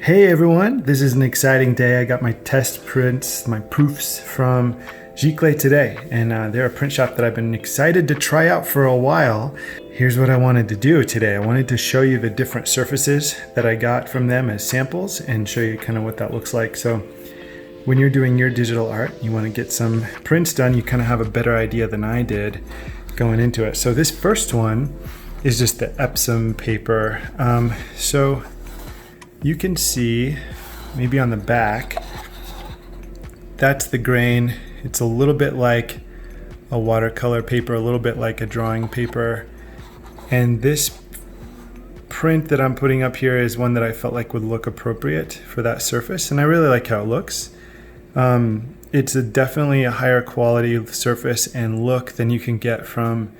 Hey everyone, this is an exciting day. I got my test prints, my proofs from Giclee Today, and they're a print shop that I've been excited to try out for a while. Here's what I wanted to do today. I wanted to show you the different surfaces that I got from them as samples and show you kind of what that looks like. So when you're doing your digital art, you want to get some prints done, you kind of have a better idea than I did going into it. So this first one is just the Epson paper. So you can see maybe on the back, that's the grain. It's a little bit like a watercolor paper, a little bit like a drawing paper. And this print that I'm putting up here is one that I felt like would look appropriate for that surface. And I really like how it looks. It's definitely a higher quality surface and look than you can get from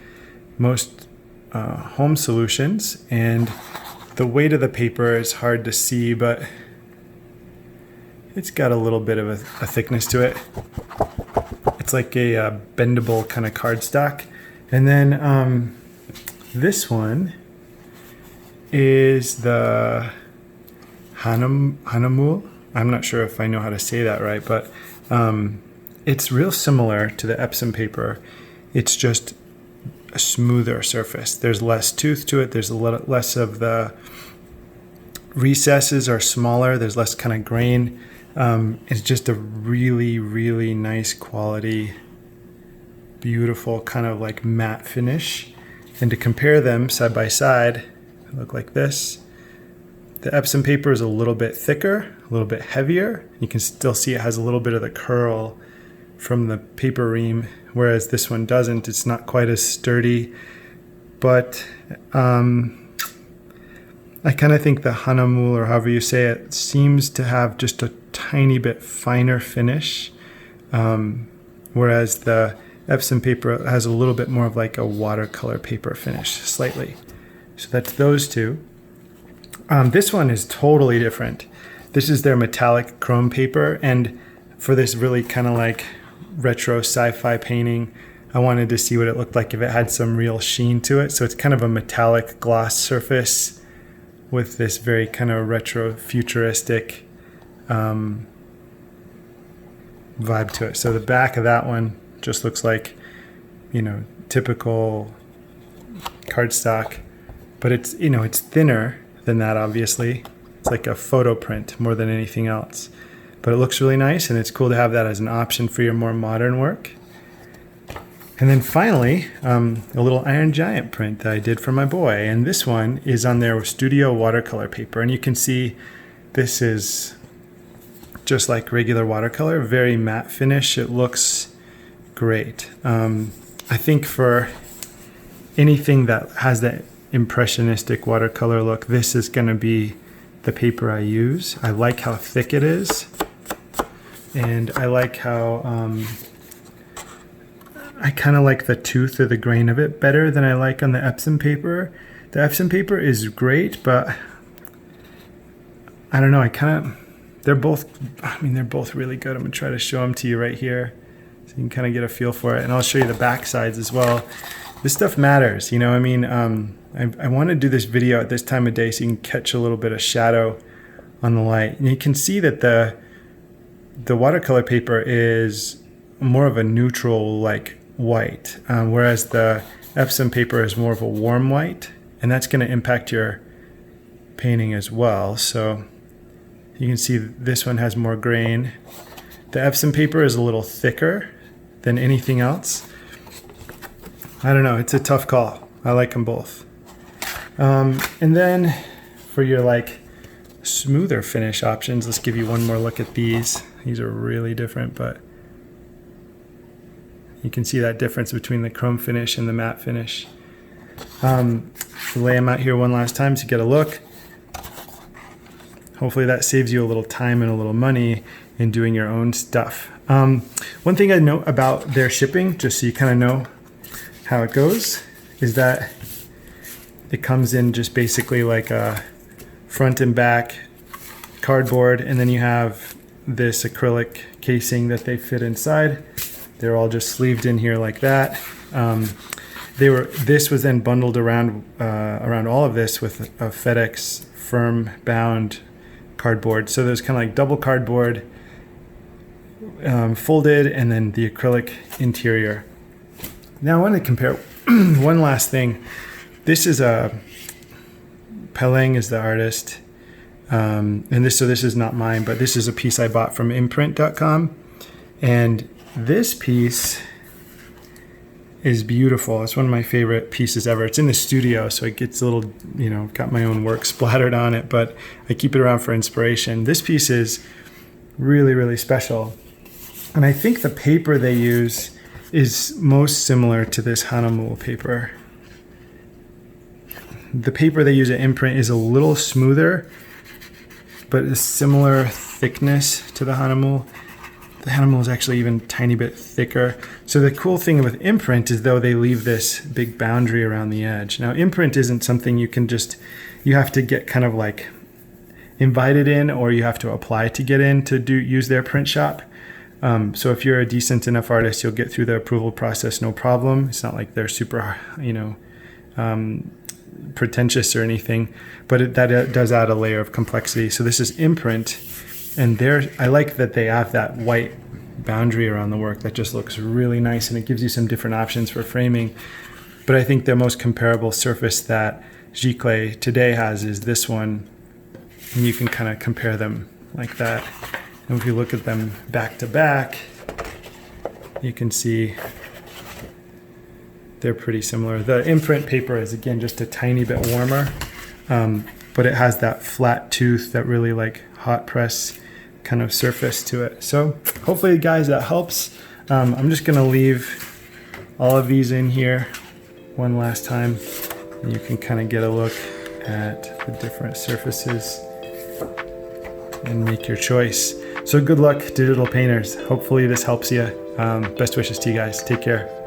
most home solutions. And the weight of the paper is hard to see, but it's got a little bit of a thickness to it. It's like a bendable kind of cardstock. And then this one is the Hahnemühle. I'm not sure if I know how to say that right, but it's real similar to the Epson paper. It's just a smoother surface. There's less tooth to it. There's a little less of the recesses are smaller. There's less kind of grain. It's just a really, really nice quality, beautiful kind of like matte finish. And to compare them side by side, they look like this. The Epson paper is a little bit thicker, a little bit heavier. You can still see it has a little bit of the curl from the paper ream, whereas this one doesn't. It's not quite as sturdy, but I kind of think the Hahnemühle, or however you say it, seems to have just a tiny bit finer finish, whereas the Epson paper has a little bit more of like a watercolor paper finish, slightly. So that's those two. This one is totally different. This is their metallic chrome paper, and for this really kind of like retro sci-fi painting, I wanted to see what it looked like if it had some real sheen to it. So it's kind of a metallic gloss surface with this very kind of retro futuristic vibe to it. So the back of that one just looks like, you know, typical cardstock, but it's, you know, it's thinner than that, obviously. It's like a photo print more than anything else. But it looks really nice, and it's cool to have that as an option for your more modern work. And then finally, a little Iron Giant print that I did for my boy. And this one is on their studio watercolor paper. And you can see this is just like regular watercolor, very matte finish. It looks great. I think for anything that has that impressionistic watercolor look, this is going to be the paper I use. I like how thick it is. And I like how I kind of like the tooth or the grain of it better than I like on the Epson paper. The Epson paper is great, but I don't know. They're both really good. I'm gonna try to show them to you right here so you can kind of get a feel for it. And I'll show you the back sides as well. This stuff matters, you know. I mean, I want to do this video at this time of day so you can catch a little bit of shadow on the light. And you can see that the watercolor paper is more of a neutral, like white, whereas the Epson paper is more of a warm white, and that's going to impact your painting as well. So you can see this one has more grain. The Epson paper is a little thicker than anything else. I don't know, it's a tough call. I like them both. And then for your like smoother finish options, let's give you one more look at these. These are really different, but you can see that difference between the chrome finish and the matte finish. Lay them out here one last time to get a look. Hopefully that saves you a little time and a little money in doing your own stuff. One thing I know about their shipping, just so you kind of know how it goes, is that it comes in just basically like a front and back cardboard, and then you have this acrylic casing that they fit inside. They're all just sleeved in here like that. This was then bundled around all of this with a FedEx firm bound cardboard. So there's kind of like double cardboard folded, and then the acrylic interior. Now I want to compare one last thing. This is a Peleng is the artist, and this is not mine, but this is a piece I bought from Inprint.com, and this piece is beautiful. It's one of my favorite pieces ever. It's in the studio, so it gets a little, got my own work splattered on it, but I keep it around for inspiration. This piece is really, really special. And I think the paper they use is most similar to this Hahnemühle paper. The paper they use at Imprint is a little smoother, but a similar thickness to the Hahnemühle. The Hahnemühle is actually even a tiny bit thicker. So the cool thing with Imprint is though they leave this big boundary around the edge. Now Imprint isn't something you have to get kind of like invited in, or you have to apply to get in to use their print shop. So if you're a decent enough artist, you'll get through the approval process no problem. It's not like they're super, pretentious or anything, but that does add a layer of complexity. So this is Imprint, and I like that they have that white boundary around the work that just looks really nice, and it gives you some different options for framing. But I think the most comparable surface that Giclee Today has is this one, and you can kind of compare them like that. And if you look at them back to back, you can see they're pretty similar. The Imprint paper is, again, just a tiny bit warmer, but it has that flat tooth, that really like hot press kind of surface to it. So hopefully, guys, that helps. I'm just gonna leave all of these in here one last time, and you can kind of get a look at the different surfaces and make your choice. So good luck, digital painters. Hopefully this helps you. Best wishes to you guys. Take care.